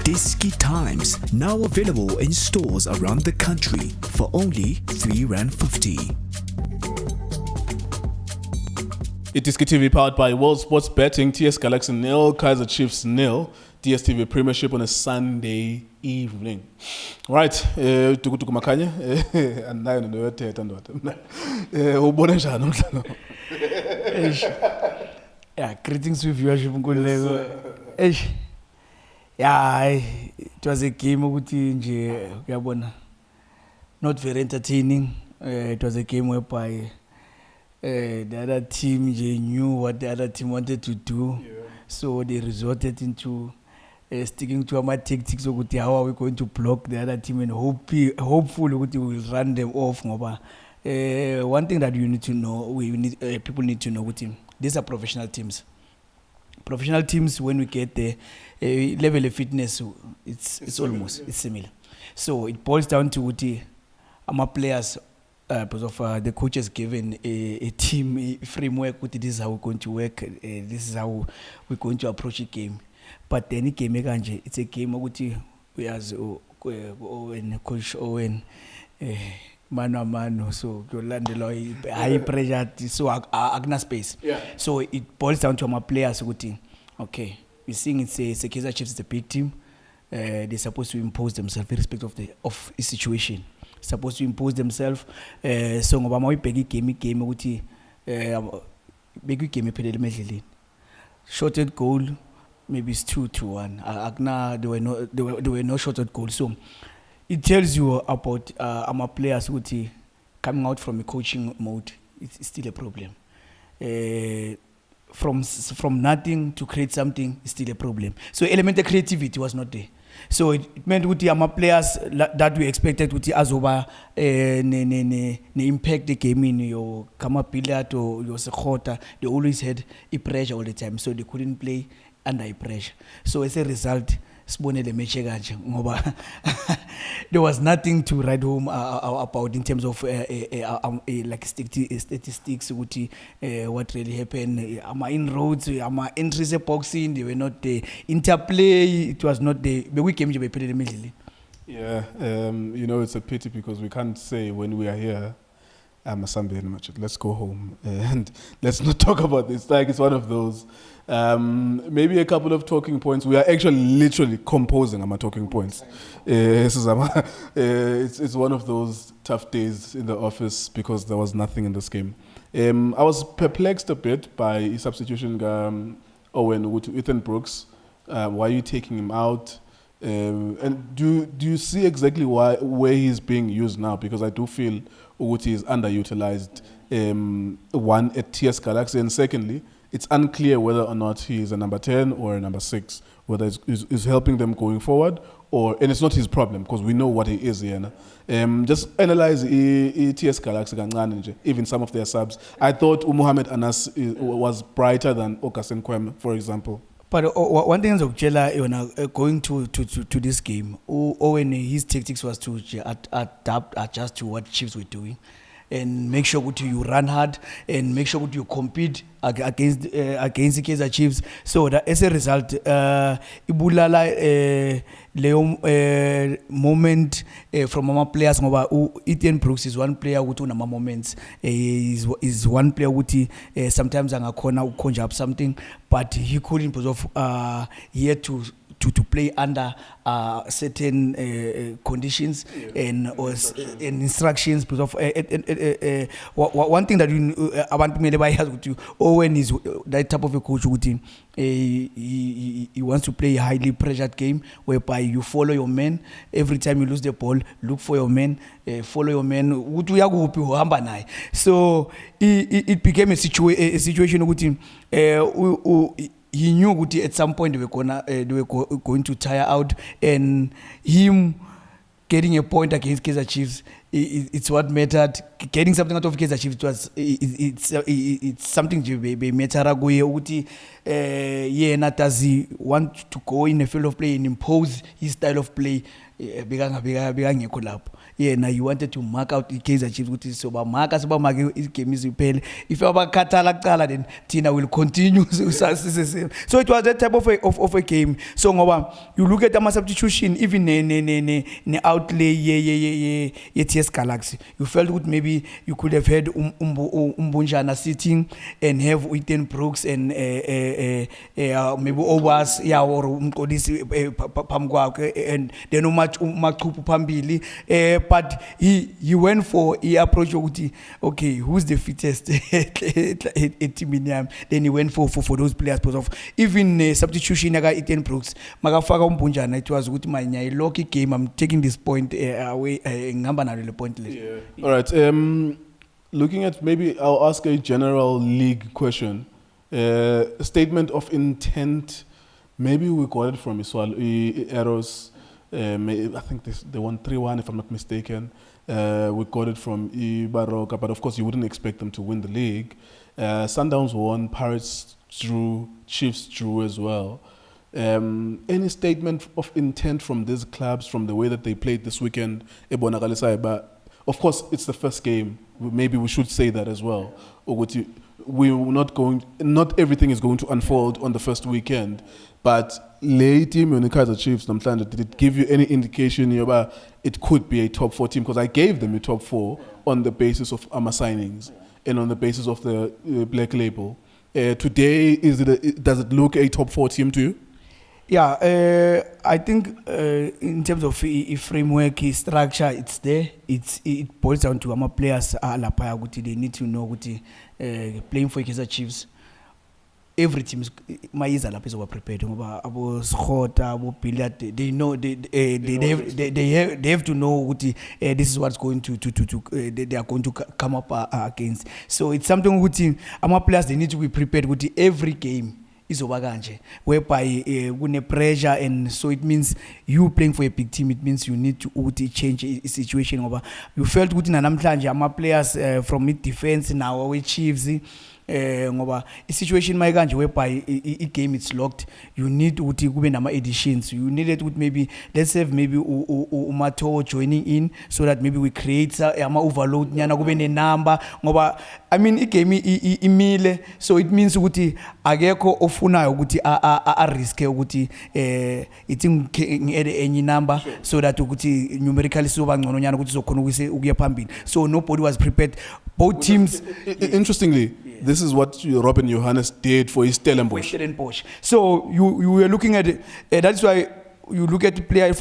Disky Times, now available in stores around the country for only R3.50. iDiskiTV powered by World Sports Betting, TS Galaxy nil, Kaizer Chiefs nil, DStv Premiership on a Sunday evening. Right, tukutuku Makhanya, anayo ndoyothetha ndoda. Ubone njani umdlalo? Yeah, greetings to viewership Nkululeko. Yeah, it was a game ukuthi nje uyabona not very entertaining. It was a game whereby the other team knew what the other team wanted to do, so they resorted into sticking to our tactics. So how are we going to block the other team and hopefully we will run them off. One thing that you need to know, people need to know, these are professional teams. Professional teams, when we get there, level of fitness, it's almost similar. So it boils down to our players. Because of the coaches given a team framework, this is how we're going to work, this is how we're going to approach a game. But any game, it's a game we as Coach Owen, mano, so you land high pressure, so agna space. Yeah. So it boils down to our players. Okay, we're seeing it's a Kaizer Chiefs, it's a big team. They're supposed to impose themselves irrespective of the situation. Supposed to impose themselves. So ngoba mawibheka game ukuthi beka igame ephelele emedleleni. Shorted goal maybe it's 2-1. Akna there were no shorted goals. So it tells you about our players ukuthi coming out from a coaching mode, it's still a problem. From nothing to create something is still a problem. So element of creativity was not there. So it meant with our players that we expected with azoba ne impact the game in your Gama pillar to your Sekota, they always had a pressure all the time, so they couldn't play under a pressure. So as a result, there was nothing to write home about in terms of like statistics. What really happened? Our inroads, our entries, boxing, they were not there. Interplay, it was not there. But we came to be immediately. Yeah, it's a pity because we can't say when we are here, let's go home and let's not talk about this. Like it's one of those. Maybe a couple of talking points. We are actually literally composing our talking points. It's one of those tough days in the office because there was nothing in this game. I was perplexed a bit by substitution Owen with Ethan Brooks. Why are you taking him out? And do you see exactly where he's being used now? Because I do feel Uguti is underutilized. One at TS Galaxy, and secondly, it's unclear whether or not he is a number 10 or a number 6, whether it's helping them going forward, and it's not his problem because we know what he is here. Just analyze TS Galaxy, even some of their subs. I thought Muhammad Anas was brighter than Okasen Kwem, for example. But one thing is going to this game, Owen, his tactics was to adjust to what Chiefs were doing. And make sure that you run hard and make sure that you compete against the Kaizer Chiefs. So that as a result, Ibulala moment from our players. Ethan Brooks is one player who took moments. Is one player who sometimes conjure up something, but he couldn't because of he had to play under certain conditions and instructions. Because of one thing that I want to has with you, Owen is that type of a coach who he wants to play a highly pressured game whereby you follow your men. Every time you lose the ball, look for your men, follow your men. So it became a situation with him. He knew at some point they were going to tire out, and him getting a point against Kaizer Chiefs it's what mattered. Getting something out of Kaizer Chiefs, it's something be matter kuye ukuthi yena does he want to go in a field of play and impose his style of play bekangekho lapho. Now you wanted to mark out the Kaizer Chiefs ukuthi soba mark game iziphele. If abakhathala kuqala then Tina will continue. So it was that type of a game. So ngoba you look at the substitution, even ne outlay ye TS Galaxy, you felt good maybe you could have had Umbunjana sitting and have Witten Brooks and maybe Owas or Umkodisi Pamgwa and then Machupu Pambili. But he went for he approach okay, who's the fittest team in him? Then he went for those players because of even substitution naga Witten Brooks magafaka Umbunjana. It was good my lucky game. I'm taking this point away ngamba na le point list. Yeah. All right. Looking at maybe I'll ask a general league question. Statement of intent. Maybe we got it from Iswal Eros. I think they won 3-1 if I'm not mistaken. We got it from Baroka, but of course you wouldn't expect them to win the league. Sundowns won, Pirates drew, Chiefs drew as well. Any statement of intent from these clubs from the way that they played this weekend? But of course it's the first game. Maybe we should say that as well. Not everything is going to unfold on the first weekend. But late team in the Kaizer Chiefs, did it give you any indication about it could be a top 4 team? Because I gave them a top 4 on the basis of AMA signings and on the basis of the black label. Today, does it look a top 4 team to you? Yeah, I think in terms of framework, structure, it's there. It boils down to AMA players. They need to know playing for Kaizer Chiefs. Every team is prepared. Abo Scott, abo Billiard, they know they have to know this is what's going to they are going to come up against. So it's something our players they need to be prepared with every game. Is whereby with pressure, and so it means you playing for a big team. It means you need to change a situation. You felt good in our players from mid defense now with Chiefs. A situation whereby a game it's locked, you need to kube nama additions. You need it with maybe let's have maybe Umato joining in so that maybe we create ama overload nyana kube ne number ngoba I mean a game imile, so it means ukuthi akekho ofunayo ukuthi a risk ukuthi ngede enye number so that ukuthi numerically soba ngcono nyana ukuthi zokhona ukuya phambili. So nobody was prepared. Both teams. Interestingly, this is what Robin Johannes did for his Stellenbosch. So you were looking at it. That's why you look at the player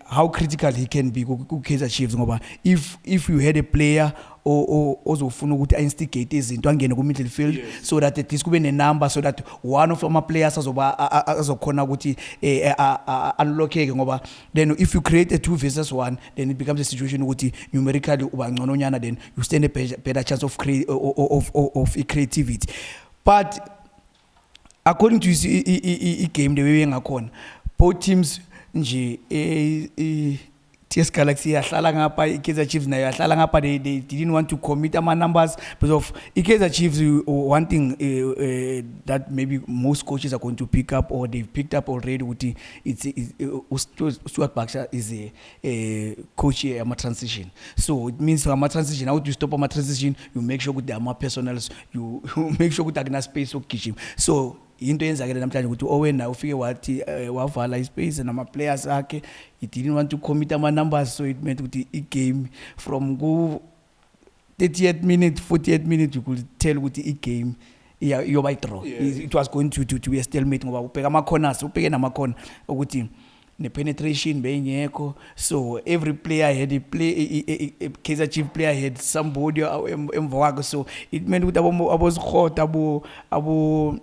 how critical he can be. Kaizer Chiefs. If you had a player or also instigate izinto angene ku middle field, so that at least kube ne number, so that one of our players azokhona ukuthi unlockeke ngoba then if you create a 2 versus 1, then it becomes a situation ukuthi numerically uba ngcono nyana, then you stand a better chance of creativity. But according to the game the way ngakhona, both teams nje TS Galaxy yahlala ngapha, Kaizer Chiefs nayo yahlala ngapha. They didn't want to commit ama numbers because of Kaizer Chiefs. One thing that maybe most coaches are going to pick up, or they've picked up already, it's Stuart Baxter is a coach here ama transition. So it means ama transition, how do you stop ama transition? You make sure there are more personals, you make sure there is space for kitchen. So into yenzakele namhlanje ukuthi owena ufike wathi wavala ispace nama players akhe, he didn't want to commit ama numbers, so it meant ukuthi I game from go 38 minutes 48 minutes you could tell ukuthi I game you by draw. It was going to be a stalemate ngoba ubheka ama corners, ubheke nama corner ukuthi ne penetration bengekho. So every player had a Kaizer Chiefs player had somebody emva. So it meant ukuthi abo Scott abo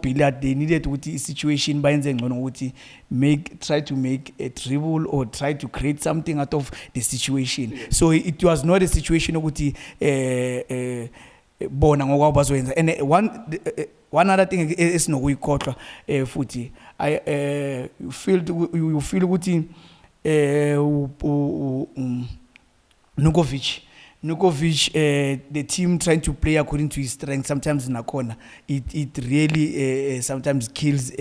Billiard, they needed to situation bayenze ngcono ukuthi try to make a dribble or try to create something out of the situation. So it was not a situation ukuthi bona ngokwabo bazoyenza. And one other thing esinokuyikhohlwa futhi you feel ukuthi Nukovic, the team trying to play according to his strength sometimes in a corner. It really sometimes kills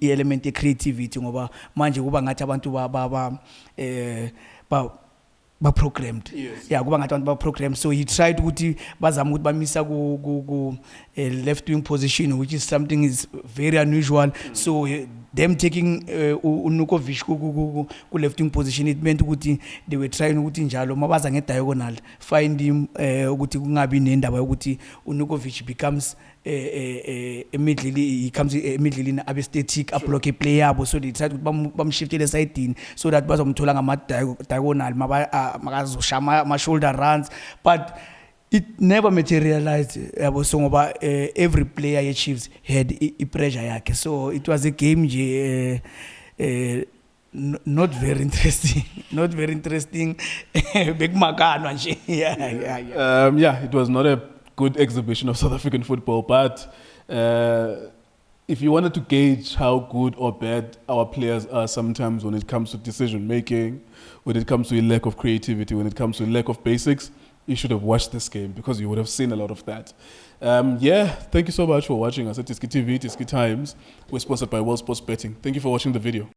element of creativity. Ngoba manje kuba ngathi abantu ba programmed. Yes. Yeah, kuba ngathi abantu ba programmed. So he tried ukuthi bazama ukuthi bamisa ku left wing position, which is something is very unusual. So them taking Nukovic ku left wing position, it meant ukuthi they were trying ukuthi njalo mabaza nge diagonal find him ukuthi kungabi nendaba ukuthi Nukovic becomes immediately he comes immediately abe static block a player, so they tried ukuthi bamshiftele side so that bazomthola ngama diagonal makazoshaya ma shoulder runs, but it never materialized. So ngoba every player ye Chiefs had pressure yakhe, so it was a game not very interesting. Not very interesting. Big Makano nje. Yeah, it was not a good exhibition of South African football, but if you wanted to gauge how good or bad our players are sometimes when it comes to decision making, when it comes to a lack of creativity, when it comes to a lack of basics, you should have watched this game because you would have seen a lot of that. Yeah, thank you so much for watching us at DStv, DStv Times. We're sponsored by World Sports Betting. Thank you for watching the video.